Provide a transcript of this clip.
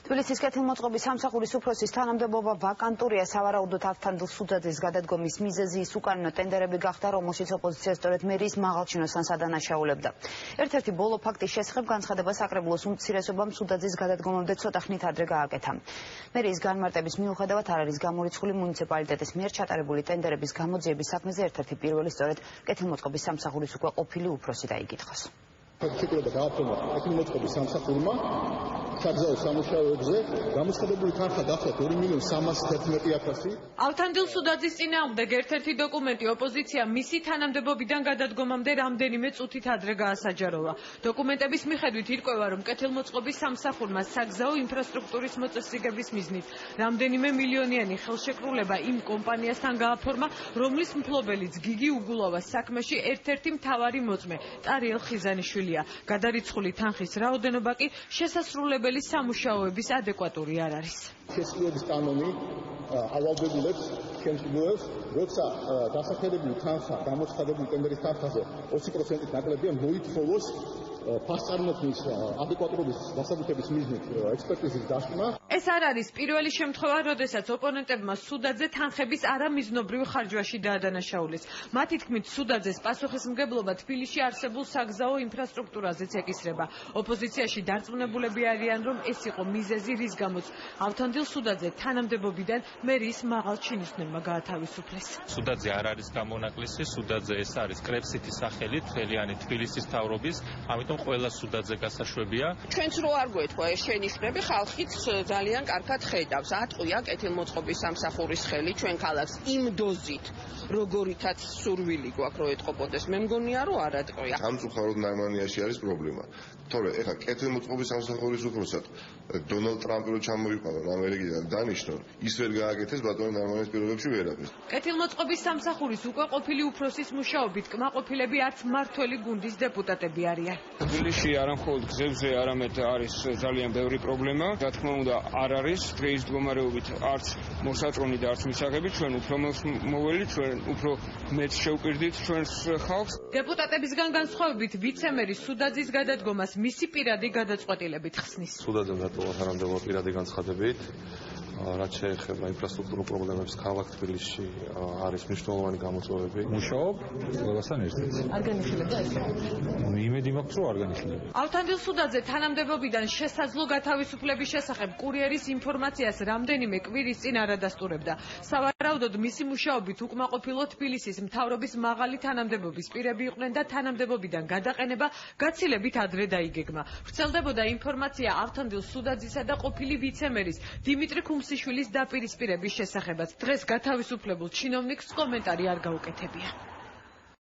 თბილისის კეთილმოწყობის სამსახურის უფროსის თანამდებობა ვაკანტურია. სავარაუდოდ ავთანდილ სუდაძის გადადგომის მიზეზი ის უკანონო ტენდერები გახდა, რომელშიც ოპოზიცია სწორედ მერიის მაღალჩინოსანს ადანაშაულებდა. ერთ-ერთი ბოლო ფაქტის შესახებ განცხადება საკრებულოს უმცირესობამ სუდაძის გადადგომამდე ცოტა ხნით ადრე გააკეთა. მერიის განმარტების მიუხედავად არ არის გამორიცხული მუნიციპალიტეტის მიერ ჩატარებული ტენდერების გამოძიების საქმეზე ერთ-ერთი პირველი სწორედ კეთილმოწყობის სამსახურის უკვე ყოფილი უფროსი დაიგითხოს. ფაქტობრივად დააფორმა კეთილმოწყობის სამსახურმა საგზაო სამუშაოებზე გამოცხადებული თანხა გახდა 2.311.000. ავთანდილ სუდაძის წინააღმდეგ ერთ-ერთი დოკუმენტი ოპოზიცია მისი თანამდებობიდან გადადგომამდე რამდენიმე წუთით ადრე გაასაჯაროვა. დოკუმენტების მიხედვით ირკვევა, რომ კეთილმოწყობის სამსახურმა საგზაო ინფრასტრუქტურის მოწესრიგების მიზნით რამდენიმე მილიონიანი ხელშეკრულება იმ კომპანიასთან გააფორმა, რომლის მფლობელიც გიგი უგულავას საქმეში ერთ-ერთი მთავარი მოწმე ტარიელ ხიზანიშვილი. გადარიცხული თანხის რაოდენობა კი შესასრულებელი სამუშაოების ადეკვატური არ არის. შესრულების კანონი ავალდებულებს შემსრულებელს, როცა დასახელებული თანხა გამოცხადებული ტენდერის თანხაზე 20%-ით ნაკლებია, მოითხოვოს ფასწარმოქმნის ადეკვატურობის დასაბუთების მიზნით ექსპერტიზის დასკვნა. ეს არ არის პირველი შემთხვევა, როდესაც ოპონენტებმა სუდაძე თანხების არამიზნობრივ ხარჯვაში დაადანაშაულეს. მათი თქმით, სუდაძეს პასუხისმგებლობა თბილისში არსებულ საგზაო ინფრასტრუქტურაზეც ეკისრება. ოპოზიციაში დარწმუნებულები არიან, რომ ეს იყო მიზეზი, რის გამოც ავთანდილ სუდაძე თანამდებობიდან მერიის მაღალჩინოსნებმა გაათავისუფლეს. სუდაძე არ არის გამონაკლისი, სუდაძე ეს არის კრეფსითი სახელი თელიანი თბილისის მთავრობის, ამიტომ ყველა სუდაძე გასაშვებია. ჩვენც რო არ გვეთქვა ეს შენიშვნები, ხალხიც ძალიან კარგად ხედავს. ატყვია კეთილმოწყობის სამსახურის ხელი ჩვენ ქალაქს იმ დოზით, როგორითაც სურვილი გვაქვს რომ ეთყობოდეს. მე მგონია რომ არ ატყვია. სამწუხაროდ ნაიმანიაში არის პრობლემა. თორე ეხლა კეთილმოწყობის სამსახურის უფროსად დონალდ ტრამპი რო ჩამოიყვანონ ამერიკიდან დანიშნონ, ის ვერ გააკეთეს ბატონი ნაიმანის პირობებში ვერაფერს. კეთილმოწყობის სამსახურის უკვე ყოფილი უფროსის მუშაობით კმაყოფილები არც მართველი გუნდის დეპუტატები არიან. თბილისში არა მხოლოდ გზებზე, არამედ არის ძალიან ბევრი პრობლემა. რა თქმა უნდა, არ არის დღეის მდგომარეობით არც მოსაწყენი და არც მისაღები. ჩვენ უფრო მოველი, ჩვენ უფრო მეტ შევკრდით ჩვენს ხალხს. დეპუტატებისგან განსხვავებით, ვიცემერი სუდაძის გადადგომას მისი პირადი გადაწყვეტილებით ხსნის. სუდაძემ დატოვა თანამდებობა პირადი განცხადებით. რაც შეეხება ინფრასტრუქტურულ პრობლემებს ქალაქ თბილისში არის მნიშვნელოვანი გამოწვევები. მუშაობ ყველასთან ერთად. არ განიხილებდა ეს? იმედი მაქვს, რომ არ განიხილება. ავთანდილ სუდაძე თანამდებობიდან შესაძლო გათავისუფლების შესახებ კურიერის ინფორმაციას რამდენიმე კვირის წინ არ ადასტურებდა. სავარაუდოდ მისი მუშაობით უკმაყოფილო თბილისის მთავრობის მაღალი თანამდებობის პირები იყვნენ და თანამდებობიდან გადაყენება გაცილებით ადრე დაიგეგმა. ვრცელდებოდა ინფორმაცია ავთანდილ სუდაძისა და ყოფილი ვიცემერის დიმიტრი ქუმსიშვილის დაპირისპირების შესახებაც. დღეს გათავისუფლებულ ჩინოვნიკს კომენტარი არ გაუკეთებია.